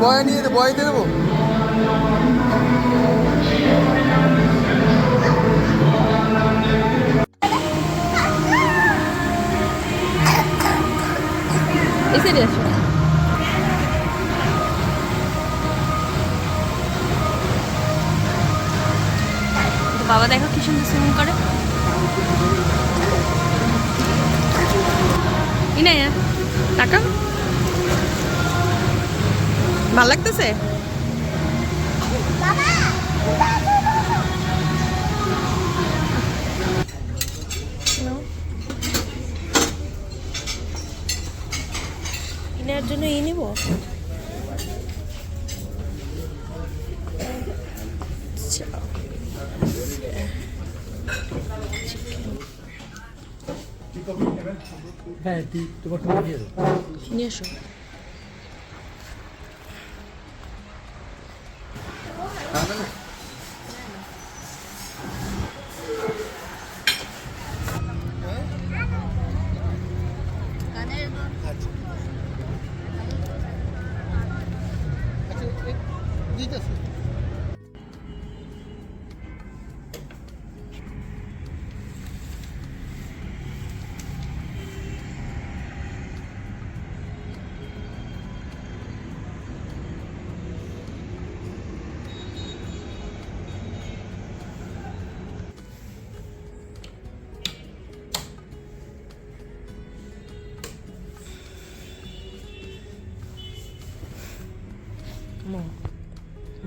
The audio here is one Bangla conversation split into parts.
বয় নিয়ে বয় দিয়ে দেবো। এসে আসো। বাবা দেখো কি সুন্দর সুইমিং করে। ইনায়া টাকা ভাল লাগতেছে। ইনার জন্য ই নিব। হ্যাঁ তোমার নিয়ে এসো।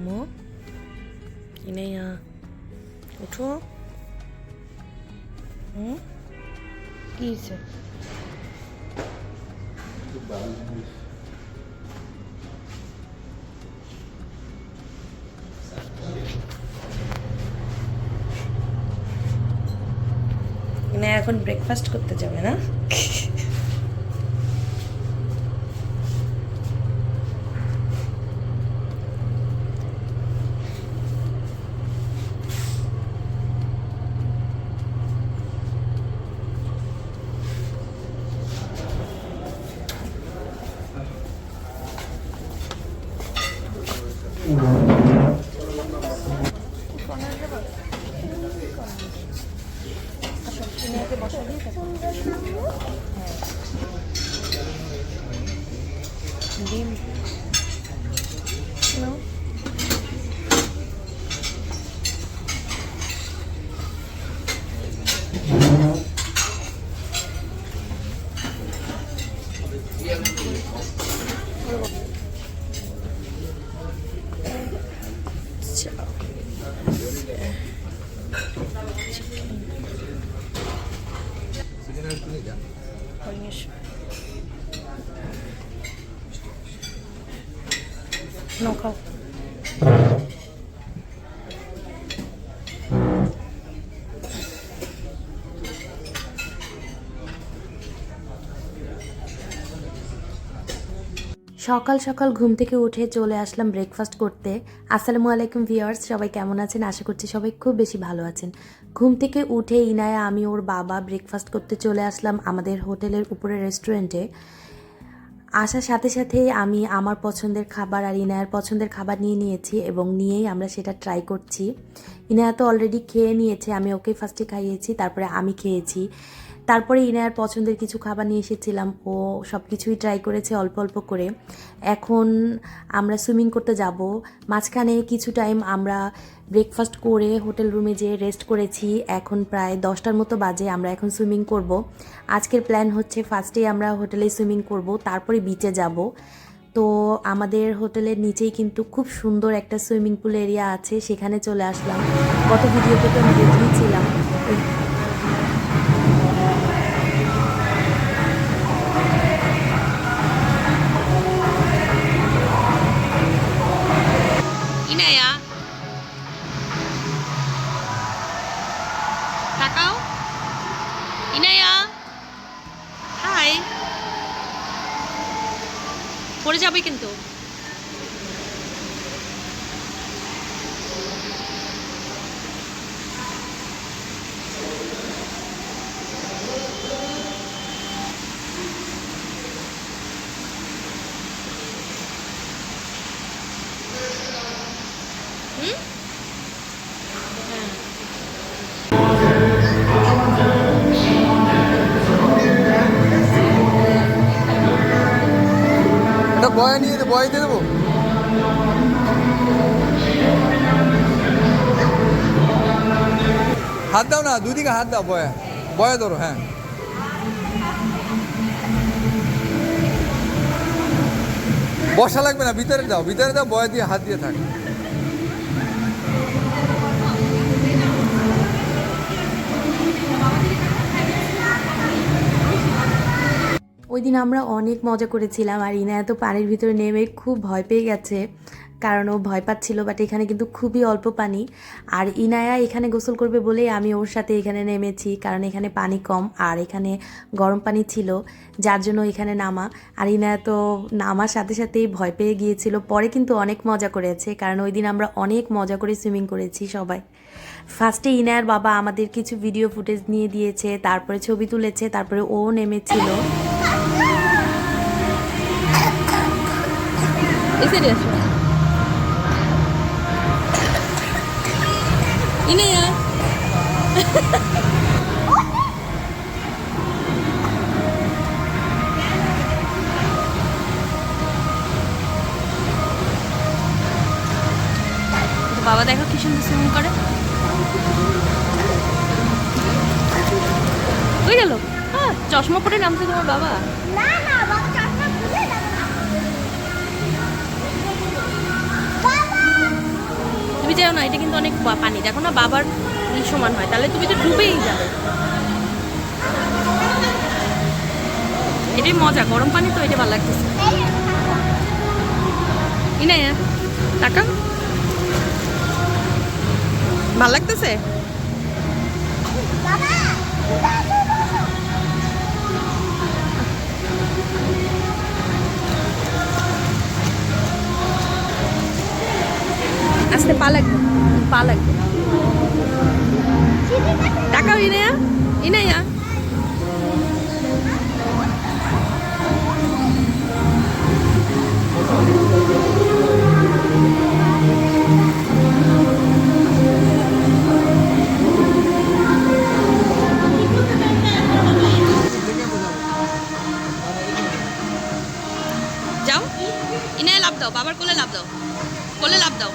মো ইনায়া উঠো। কি হয়েছে? ইনায়া এখন ব্রেকফাস্ট করতে যাবে না? ডিম No খাও। সকাল সকাল ঘুম থেকে উঠে চলে আসলাম ব্রেকফাস্ট করতে। আসসালামু আলাইকুম ভিউয়ার্স, সবাই কেমন আছেন? আশা করছি সবাই খুব বেশি ভালো আছেন। ঘুম থেকে উঠে ইনায়া, আমি, ওর বাবা ব্রেকফাস্ট করতে চলে আসলাম আমাদের হোটেলের উপরে রেস্টুরেন্টে। আসার সাথে সাথে আমি আমার পছন্দের খাবার আর ইনায়ার পছন্দের খাবার নিয়ে নিয়েছি এবং নিয়েই আমরা সেটা ট্রাই করছি। ইনায়া তো অলরেডি খেয়ে নিয়েছে, আমি ওকে ফার্স্টে খাইয়েছি, তারপরে আমি খেয়েছি। তারপরে ইনায়ার পছন্দের কিছু খাবার নিয়ে এসেছিলাম, ও সব কিছুই ট্রাই করেছে অল্প অল্প করে। এখন আমরা সুইমিং করতে যাব। মাঝখানে কিছু টাইম আমরা ব্রেকফাস্ট করে হোটেল রুমে যেয়ে রেস্ট করেছি। এখন প্রায় 10টার মতো বাজে, আমরা এখন সুইমিং করব। আজকের প্ল্যান হচ্ছে ফার্স্টেই আমরা হোটেলে সুইমিং করব, তারপরে বিচে যাব। তো আমাদের হোটেলের নিচেই কিন্তু খুব সুন্দর একটা সুইমিং পুল এরিয়া আছে, সেখানে চলে আসলাম। গত ভিডিওতে তো আমি দেখিয়েছিলাম। ইনায়া তাকাও। ইনায়া হাই, পড়ে যাবে কিন্তু। বয়া নিয়ে বয় দিয়ে দেবো। হাত দাও না, দুদিকে হাত দাও, বয়া বয়া ধরো। হ্যাঁ বসা লাগবে না, ভিতরে দাও, ভিতরে দাও, বয়া দিয়ে হাত দিয়ে থাক। ওই দিন আমরা অনেক মজা করেছিলাম, আর ইনায়া তো পানির ভিতরে নেমে খুব ভয় পেয়ে গেছে, কারণ ও ভয় পাচ্ছিল। বাট এখানে কিন্তু খুবই অল্প পানি, আর ইনায়া এখানে গোসল করবে বলেই আমি ওর সাথে এখানে নেমেছি, কারণ এখানে পানি কম আর এখানে গরম পানি ছিল, যার জন্য এখানে নামা। আর ইনায়া তো নামার সাথে সাথেই ভয় পেয়ে গিয়েছিল। পরে কিন্তু অনেক মজা করেছে, কারণ ওই দিন আমরা অনেক মজা করে সুইমিং করেছি সবাই। ফার্স্টে ইনায়ার বাবা আমাদের কিছু ভিডিও ফুটেজ নিয়ে দিয়েছে, তারপরে ছবি তুলেছে, তারপরে ও নেমেছিল। Inaya. বাবা দেখো কি সুন্দর সুইমিং করে। ওই গেল, চশমা পরে নামছে তোমার বাবা। না না বাবা চশমা খুলে দাও না। বাবা তুমি যাও না, এটা কিন্তু অনেক পানি, দেখো না বাবার সমান হয়, তাহলে তুমি তো ডুবেই যাবে। এটাই মজা, গরম পানি তো, এটা ভালো লাগতেছে। ইনায়া টাকা ভাল লাগতেছে। বাবা আস্তে পা লাগবে, পা লাগবে। টাকাও ইনায়া, ইনায়া যাও, ইনায়া লাভ দাও, বাবার কোলে লাভ দাও, কোলে লাভ দাও।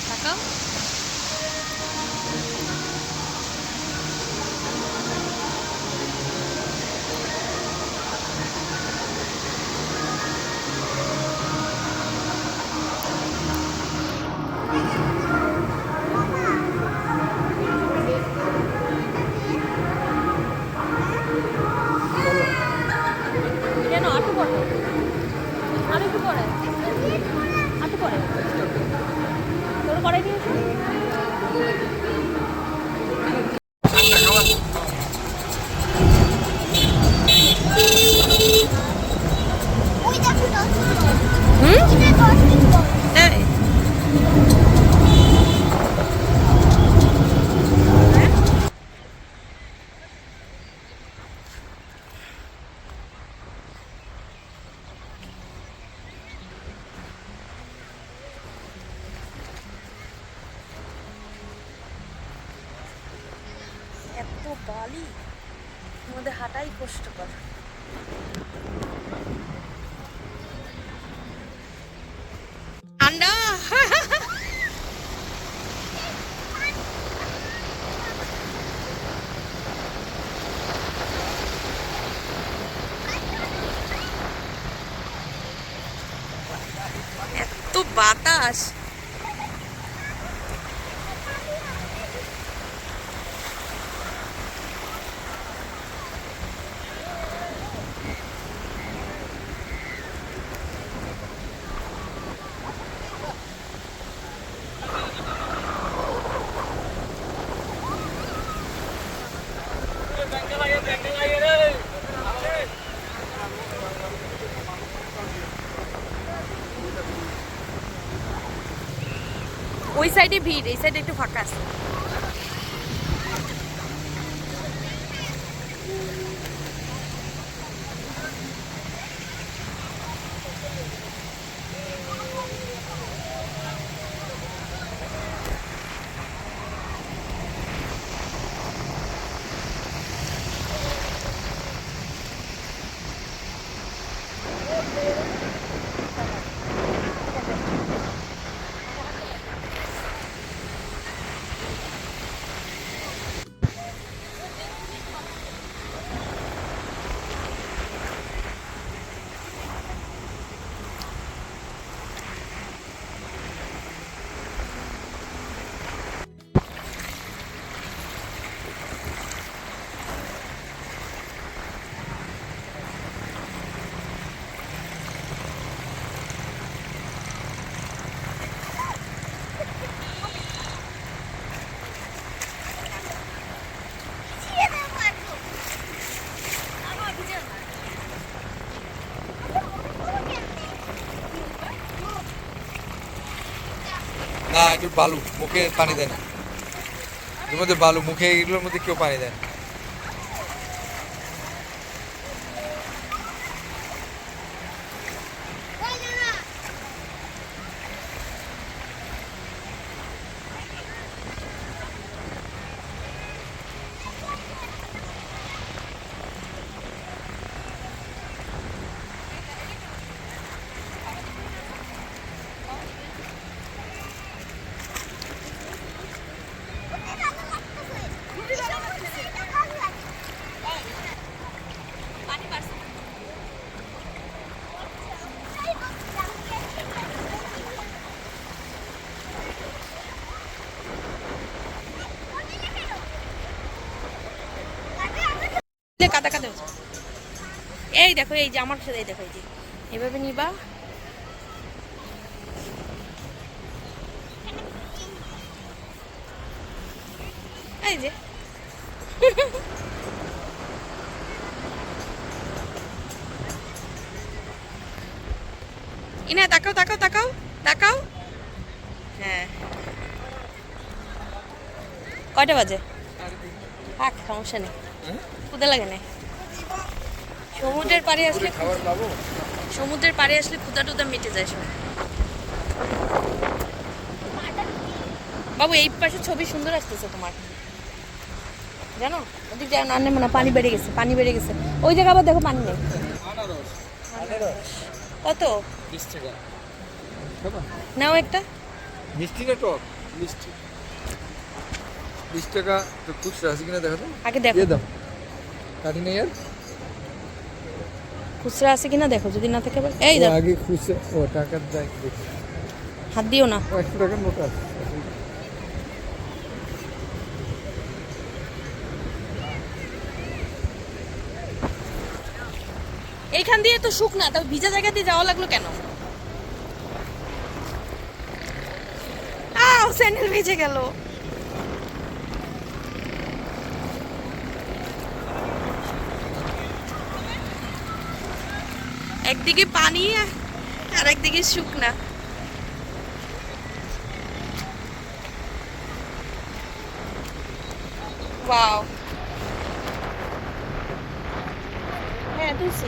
টাকাও কেন আটু পড়ে, আর একটু পরে, আটু পড়ে, তোর করাই দিয়েছে। ওই দেখো তো হুম এটা তো এই এত বালি, আমাদের হাঁটাই কষ্টকর। ঠান্ডা এত বাতাস। ওই সাইডে ভিড়, এই সাইডে একটু ফাঁকা আছে। না একটু বালু, মুখে পানি দেয় না, এর মধ্যে বালু, মুখে এগুলোর মধ্যে কেউ পানি দেয় না। কাদা কাদা হচ্ছে। এই দেখো, এই যে আমার সাথে, এই দেখো, এই যে এভাবে নিবা। এই যে ইনা, তাকাও তাকাও তাকাও তাকাও। হ্যাঁ, কয়টা বাজে? থাক, সমস্যা নেই, ক্ষুদা লাগে না। সমুদ্রের পাড়ে আসলে, সমুদ্রের পাড়ে আসলে ক্ষুদা টুদা মিটে যায় সব। বাবু এই পাশে ছবি সুন্দর আসতেছে তোমার, জানো? ওদিক যায় না, নেই না, পানি বেড়ে গেছে, পানি বেড়ে গেছে। ওই জায়গা আবার দেখো পানি নেই। কত? 20 টাকা। নাও একটা। মিষ্টি না টক? মিষ্টি। 20 টাকা তো খুচরা আছে কিনা দেখো তো। আগে দেখো, দিয়ে দাও, কাটি নেই আর। খুচরা আছে কিনা দেখো, যদি না থাকে আবার এই দেখো। আগে খুচরা, ও টাকার দাগ দেখো। হাত দিও না। 100 টাকার নোট আছে। এইখান দিয়ে তো শুকনা, তবে ভিজা জায়গা দিয়ে যাওয়া লাগলো কেন? স্যান্ডেল ভিজে গেল। একদিকে পানি আর একদিকে শুকনা। ওয়াও, হ্যাঁ তুলছি।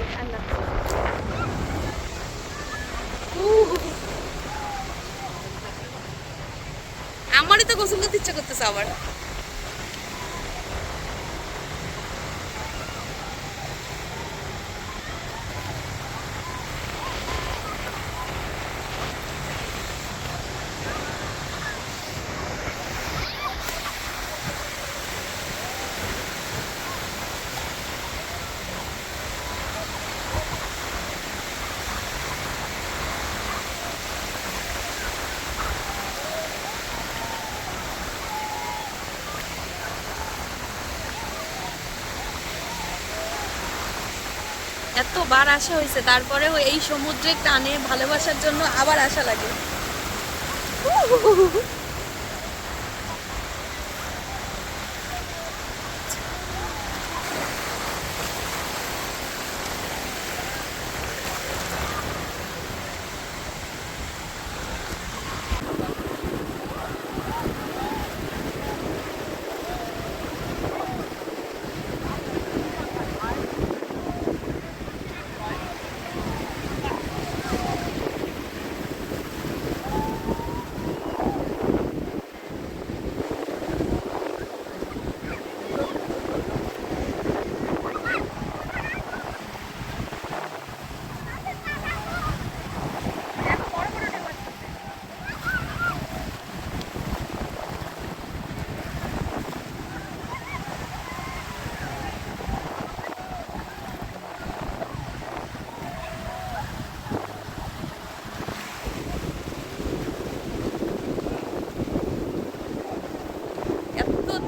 আমারই তো গোসল করতে ইচ্ছা করতেছে আবার। এতবার আসা হয়েছে, তারপরেও এই সমুদ্রে টানে ভালোবাসার জন্য আবার আসা লাগে।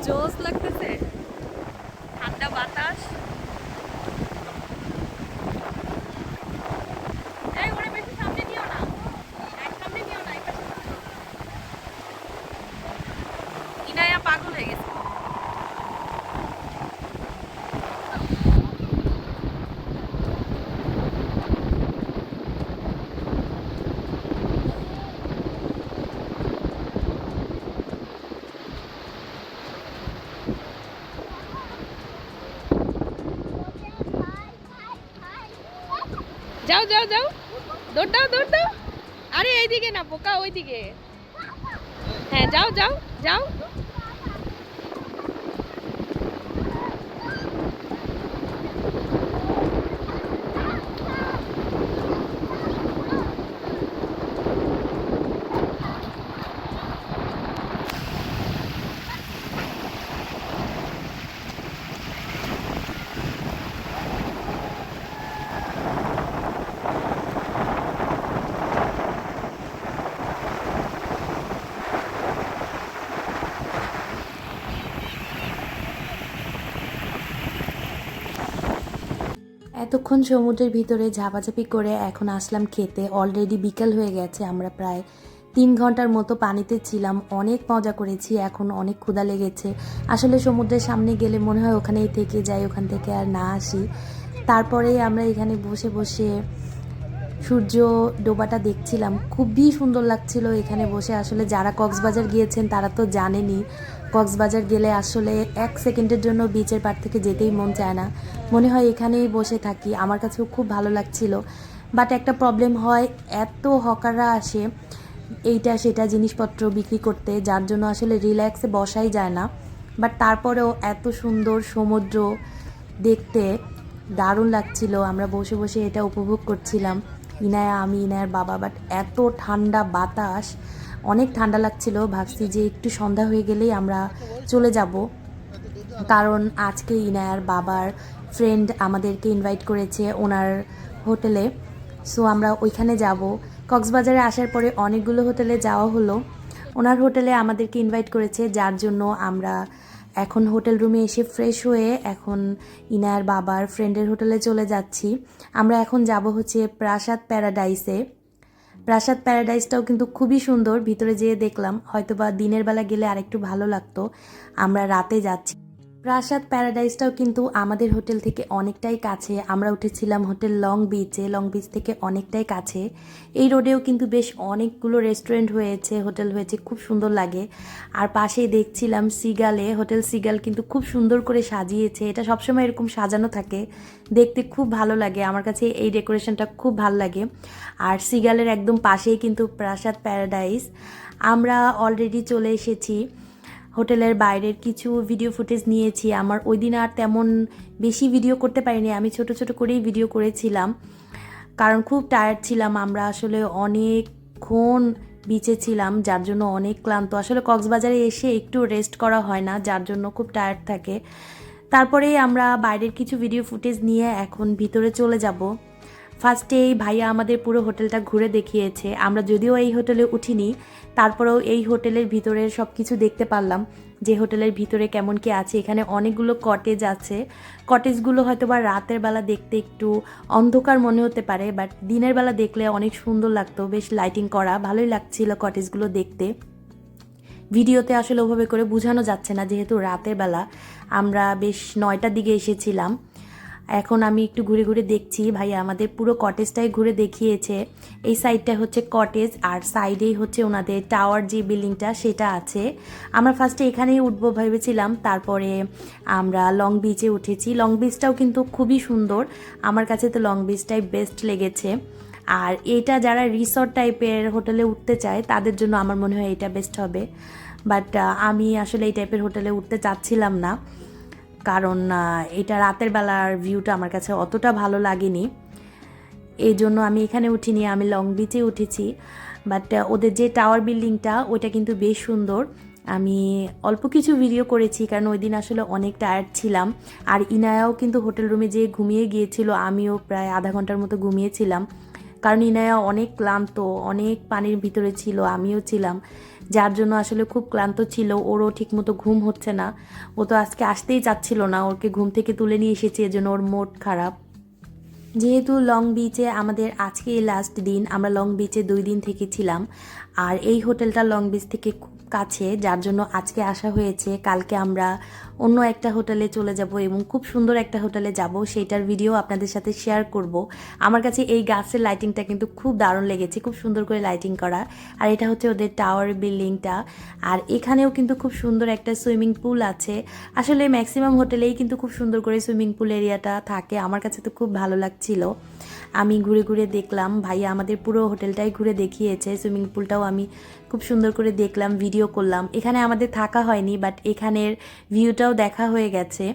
জোস লাগতেছে, ঠান্ডা বাতাস। এই ওরে বেশি সামনে নিও না, সামনে নিও না। ইনায়া পাগল হয়ে গেছে। যাও যাও যাও, দৌড় দাও দৌড় দাও। আরে এইদিকে না পোকা, ওইদিকে। হ্যাঁ যাও যাও যাও। এতক্ষণ সমুদ্রের ভিতরে ঝাপাঝাপি করে এখন আসলাম খেতে। অলরেডি বিকাল হয়ে গেছে, আমরা প্রায় 3 ঘন্টার মতো পানিতে ছিলাম, অনেক মজা করেছি, এখন অনেক ক্ষুধা লেগেছে। আসলে সমুদ্রের সামনে গেলে মনে হয় ওখানেই থেকে যাই, ওখান থেকে আর না আসি। তারপরে আমরা এখানে বসে বসে সূর্য ডোবাটা দেখছিলাম, খুবই সুন্দর লাগছিল এখানে বসে। আসলে যারা কক্সবাজার গিয়েছেন তারা তো জানেনই, কক্সবাজার গেলে আসলে 1 সেকেন্ডের জন্য বিচের পাড় থেকে যেতেই মন চায় না, মনে হয় এখানেই বসে থাকি। আমার কাছেও খুব ভালো লাগছিল, বাট একটা প্রবলেম হয়, এত হকাররা আসে এইটা সেটা জিনিসপত্র বিক্রি করতে, যার জন্য আসলে রিল্যাক্সে বসাই যায় না। বাট তারপরেও এত সুন্দর সমুদ্র দেখতে দারুণ লাগছিল, আমরা বসে বসে এটা উপভোগ করছিলাম, ইনায়া, আমি, ইনায়ার বাবা। বাট এত ঠান্ডা বাতাস, অনেক ঠান্ডা লাগছিল। ভাবছি যে একটু সন্ধ্যা হয়ে গেলেই আমরা চলে যাব, কারণ আজকে ইনায়ার বাবার ফ্রেন্ড আমাদেরকে ইনভাইট করেছে ওনার হোটেলে, সো আমরা ওইখানে যাব। কক্সবাজারে আসার পরে অনেকগুলো হোটেলে যাওয়া হলো, ওনার হোটেলে আমাদেরকে ইনভাইট করেছে, যার জন্য আমরা এখন হোটেল রুমে এসে ফ্রেশ হয়ে এখন ইনায়ার বাবার ফ্রেন্ডের হোটেলে চলে যাচ্ছি। আমরা এখন যাব হচ্ছে প্রাসাদ প্যারাডাইসে। প্রাসাদ প্যারাডাইসটাও কিন্তু খুবই সুন্দর, ভিতরে যেয়ে দেখলাম, হয়তোবা দিনের বেলা গেলে আরেকটু ভালো লাগতো, আমরা রাতে যাচ্ছি। প্রাসাদ প্যারাডাইসটাও কিন্তু আমাদের হোটেল থেকে অনেকটাই কাছে, আমরা উঠেছিলাম হোটেল লং বিচে, লং বিচ থেকে অনেকটাই কাছে। এই রোডেও কিন্তু বেশ অনেকগুলো রেস্টুরেন্ট হয়েছে, হোটেল হয়েছে, খুব সুন্দর লাগে। আর পাশেই দেখছিলাম সিগালে, হোটেল সিগাল কিন্তু খুব সুন্দর করে সাজিয়েছে, এটা সবসময় এরকম সাজানো থাকে, দেখতে খুব ভালো লাগে, আমার কাছে এই ডেকোরেশনটা খুব ভালো লাগে। আর সিগালের একদম পাশেই কিন্তু প্রাসাদ প্যারাডাইস। আমরা অলরেডি চলে এসেছি, হোটেলের বাইরের কিছু ভিডিও ফুটেজ নিয়েছি। আমার ওই দিন আর তেমন বেশি ভিডিও করতে পারিনি, আমি ছোট ছোট করেই ভিডিও করেছিলাম, কারণ খুব টায়ার্ড ছিলাম, আমরা আসলে অনেকক্ষণ বিচে ছিলাম, যার জন্য অনেক ক্লান্ত। আসলে কক্সবাজারে এসে একটু রেস্ট করা হয় না, যার জন্য খুব টায়ার্ড থাকে। তারপরেই আমরা বাইরের কিছু ভিডিও ফুটেজ নিয়ে এখন ভিতরে চলে যাব। ফার্স্টেই ভাইয়া আমাদের পুরো হোটেলটা ঘুরে দেখিয়েছে, আমরা যদিও এই হোটেলে উঠিনি, তারপরেও এই হোটেলের ভিতরের সব কিছু দেখতে পারলাম, যে হোটেলের ভিতরে কেমন কি আছে। এখানে অনেকগুলো কটেজ আছে, কটেজগুলো হয়তো বা রাতের বেলা দেখতে একটু অন্ধকার মনে হতে পারে, বাট দিনের বেলা দেখলে অনেক সুন্দর লাগতো, বেশ লাইটিং করা, ভালোই লাগছিল কটেজগুলো দেখতে। ভিডিওতে আসলে ওভাবে করে বোঝানো যাচ্ছে না, যেহেতু রাতের বেলা, আমরা বেশ 9টার দিকে এসেছিলাম। এখন আমি একটু ঘুরে ঘুরে দেখছি, ভাইয়া আমাদের পুরো কটেজটাই ঘুরে দেখিয়েছে। এই সাইডটা হচ্ছে কটেজ, আর সাইডেই হচ্ছে ওনাদের টাওয়ার যে বিল্ডিংটা সেটা আছে। আমরা ফার্স্টে এখানেই উঠবো ভেবেছিলাম, তারপরে আমরা লং বিচে উঠেছি। লং বিচটাও কিন্তু খুবই সুন্দর, আমার কাছে তো লং বিচটাই বেস্ট লেগেছে। আর এটা যারা রিসর্ট টাইপের হোটেলে উঠতে চায় তাদের জন্য আমার মনে হয় এটা বেস্ট হবে, বাট আমি আসলে এই টাইপের হোটেলে উঠতে চাচ্ছিলাম না, কারণ এটা রাতের বেলার ভিউটা আমার কাছে অতটা ভালো লাগেনি, এই জন্য আমি এখানে উঠিনি, আমি লং বিচে উঠেছি। বাট ওদের যে টাওয়ার বিল্ডিংটা ওইটা কিন্তু বেশ সুন্দর। আমি অল্প কিছু ভিডিও করেছি, কারণ ওই দিন আসলে অনেক টায়ার্ড ছিলাম। আর ইনায়াও কিন্তু হোটেল রুমে যেয়ে ঘুমিয়ে গিয়েছিল, আমিও প্রায় আধা ঘন্টার মতো ঘুমিয়েছিলাম, কারণ ইনায়া অনেক ক্লান্ত, অনেক পানির ভিতরে ছিল, আমিও ছিলাম, যার জন্য আসলে খুব ক্লান্ত ছিল। ওরও ঠিকমতো ঘুম হচ্ছে না, ও তো আজকে আসতেই চাচ্ছিল না, ওকে ঘুম থেকে তুলে নিয়ে এসেছি, এজন্য ওর মুড খারাপ। যেহেতু লং বিচে আমাদের আজকে লাস্ট দিন, আমরা লং বিচে 2 দিন থেকেছিলাম, আর এই হোটেলটা লং বিচ থেকে খুব কাছে, যার জন্য আজকে আসা হয়েছে। কালকে আমরা অন্য একটা হোটেলে চলে যাব এবং খুব সুন্দর একটা হোটেলে যাব, সেইটার ভিডিও আপনাদের সাথে শেয়ার করব। আমার কাছে এই গাছের লাইটিংটা কিন্তু খুব দারুণ লেগেছে, খুব সুন্দর করে লাইটিং করা। আর এটা হচ্ছে ওদের টাওয়ার বিল্ডিংটা, আর এখানেও কিন্তু খুব সুন্দর একটা সুইমিং পুল আছে। আসলে ম্যাক্সিমাম হোটেলেই কিন্তু খুব সুন্দর করে সুইমিং পুল এরিয়াটা থাকে, আমার কাছে তো খুব ভালো লাগছিল। আমি ঘুরে ঘুরে দেখলাম, ভাইয়া আমাদের পুরো হোটেলটাই ঘুরে দেখিয়েছে, সুইমিং পুলটাও আমি খুব সুন্দর করে দেখলাম, ভিডিও করলাম। এখানে আমাদের থাকা হয়নি, বাট এখানের ভিউটাও দেখা হয়ে গেছে।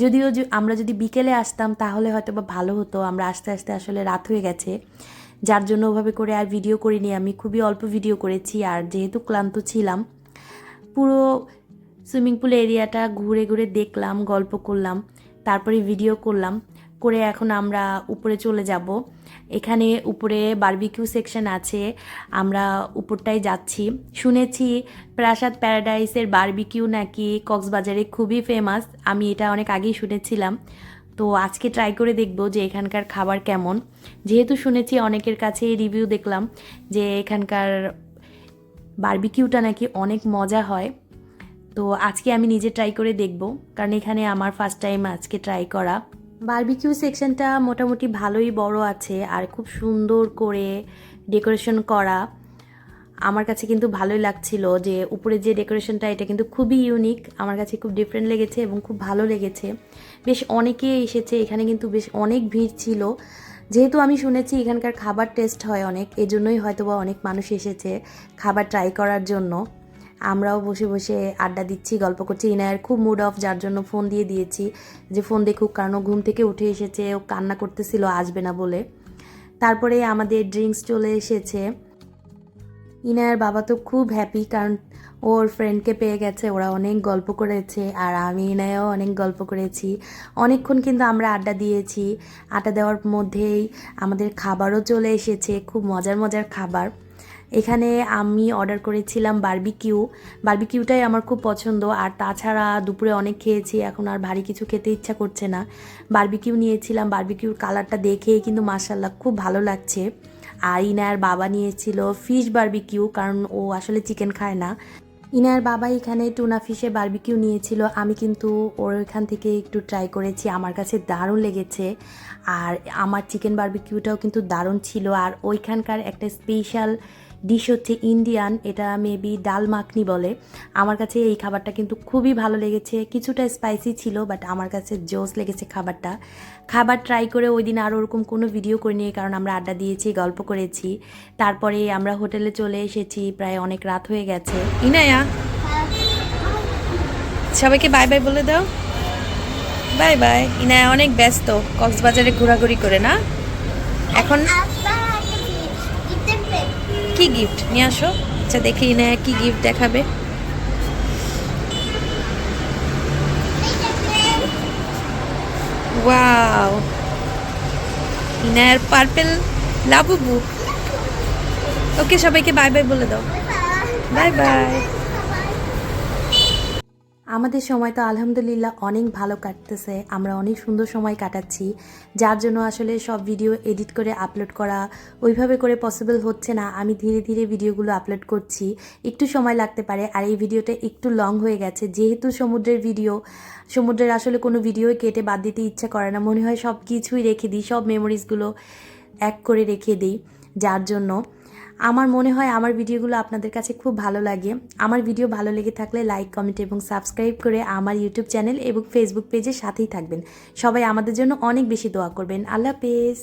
যদিও আমরা যদি বিকেলে আসতাম তাহলে হয়তো বা ভালো হতো, আমরা আস্তে আস্তে আসলে রাত হয়ে গেছে, যার জন্য ওভাবে করে আর ভিডিও করিনি। আমি খুবই অল্প ভিডিও করেছি, আর যেহেতু ক্লান্ত ছিলাম পুরো সুইমিং পুল এরিয়াটা ঘুরে ঘুরে দেখলাম, গল্প করলাম, তারপরে ভিডিও করলাম, করে এখন আমরা উপরে চলে যাব। এখানে উপরে বারবিকিউ সেকশন আছে, আমরা উপরটায় যাচ্ছি। শুনেছি প্রাসাদ প্যারাডাইসের বারবিকিউ নাকি কক্সবাজারে খুবই ফেমাস, আমি এটা অনেক আগেই শুনেছিলাম। তো আজকে ট্রাই করে দেখব যে এখানকার খাবার কেমন। যেহেতু শুনেছি অনেকের কাছে রিভিউ দেখলাম যে এখানকার বারবিকিউটা নাকি অনেক মজা হয়। তো আজকে আমি নিজে ট্রাই করে দেখব, কারণ এখানে আমার ফার্স্ট টাইম আজকে ট্রাই করা। বারবিকিউ সেকশনটা মোটামুটি ভালোই বড় আছে আর খুব সুন্দর করে ডেকোরেশন করা। আমার কাছে কিন্তু ভালোই লাগছিল যে উপরে যে ডেকোরেশনটা, এটা কিন্তু খুবই ইউনিক, আমার কাছে খুব ডিফারেন্ট লেগেছে এবং খুব ভালো লেগেছে। বেশ অনেকে এসেছে এখানে, কিন্তু বেশ অনেক ভিড় ছিল। যেহেতু আমি শুনেছি এখানকার খাবার টেস্ট হয় অনেক, এজন্যই হয়তো বা অনেক মানুষ এসেছে খাবার ট্রাই করার জন্য। আমরাও বসে বসে আড্ডা দিচ্ছি, গল্প করছি। ইনায়ের খুব মুড অফ, যার জন্য ফোন দিয়ে দিয়েছি যে ফোন দেখুক, কারণ ও ঘুম থেকে উঠে এসেছে, ও কান্না করতেছিল আসবে না বলে। তারপরে আমাদের ড্রিঙ্কস চলে এসেছে। ইনায়ের বাবা তো খুব হ্যাপি, কারণ ওর ফ্রেন্ডকে পেয়ে গেছে, ওরা অনেক গল্প করেছে, আর আমি ইনায়ও অনেক গল্প করেছি। অনেকক্ষণ কিন্তু আমরা আড্ডা দিয়েছি। আড্ডা দেওয়ার মধ্যেই আমাদের খাবারও চলে এসেছে, খুব মজার মজার খাবার। এখানে আমি অর্ডার করেছিলাম বারবিকিউটাই আমার খুব পছন্দ, আর তাছাড়া দুপুরে অনেক খেয়েছি, এখন আর ভারী কিছু খেতে ইচ্ছা করছে না। বারবিকিউ নিয়েছিলাম, বারবিকিউর কালারটা দেখেই কিন্তু মাশাআল্লাহ খুব ভালো লাগছে। আর ইনায়ার বাবা নিয়েছিল ফিশ বারবিকিউ, কারণ ও আসলে চিকেন খায় না। ইনায়ার বাবা এখানে টুনা ফিশে বারবিকিউ নিয়েছিল, আমি কিন্তু ওর এখান থেকে একটু ট্রাই করেছি, আমার কাছে দারুণ লেগেছে। আর আমার চিকেন বারবিকিউটাও কিন্তু দারুণ ছিল। আর ওইখানকার একটা স্পেশাল ডিশ হচ্ছে ইন্ডিয়ান, এটা মেবি ডাল মাখনি বলে। আমার কাছে এই খাবারটা কিন্তু খুবই ভালো লেগেছে, কিছুটা স্পাইসি ছিল, বাট আমার কাছে জোস লেগেছে খাবারটা। খাবার ট্রাই করে ওই দিন আর ওরকম কোনো ভিডিও করিনি, কারণ আমরা আড্ডা দিয়েছি, গল্প করেছি। তারপরে আমরা হোটেলে চলে এসেছি, প্রায় অনেক রাত হয়ে গেছে। ইনায়া, সবাইকে বাই বাই বলে দাও। Bye by. ইনায়া অনেক ব্যস্ত কক্সবাজারে ঘোরাঘুরি করে, না? এখন কি গিফট নিয়ে আসো? আচ্ছা দেখি ইনায়া কি গিফট দেখাবে। ওয়াও, ইনায়ার পার্পল লাবুবু। ওকে, সবাইকে বাই বাই বলে দাও। Bye bye. আমাদের সময় তো আলহামদুলিল্লাহ অনেক ভালো কাটতেছে, আমরা অনেক সুন্দর সময় কাটাচ্ছি, যার জন্য আসলে সব ভিডিও এডিট করে আপলোড করা ওইভাবে করে পসিবল হচ্ছে না। আমি ধীরে ধীরে ভিডিওগুলো আপলোড করছি, একটু সময় লাগতে পারে। আর এই ভিডিওটা একটু লং হয়ে গেছে, যেহেতু সমুদ্রের আসলে কোনো ভিডিও কেটে বাদ দিতে ইচ্ছা করে না, মনে হয় সব কিছুই রেখে দিই, সব মেমোরিজগুলো এক করে রেখে দিই। যার জন্য আমার মনে হয় আমার ভিডিওগুলো আপনাদের কাছে খুব ভালো লাগে। আমার ভিডিও ভালো লেগে থাকলে লাইক, কমেন্ট এবং সাবস্ক্রাইব করে আমার ইউটিউব চ্যানেল এবং ফেসবুক পেজের সাথেই থাকবেন। সবাই আমাদের জন্য অনেক বেশি দোয়া করবেন। আল্লাহ হাফেজ।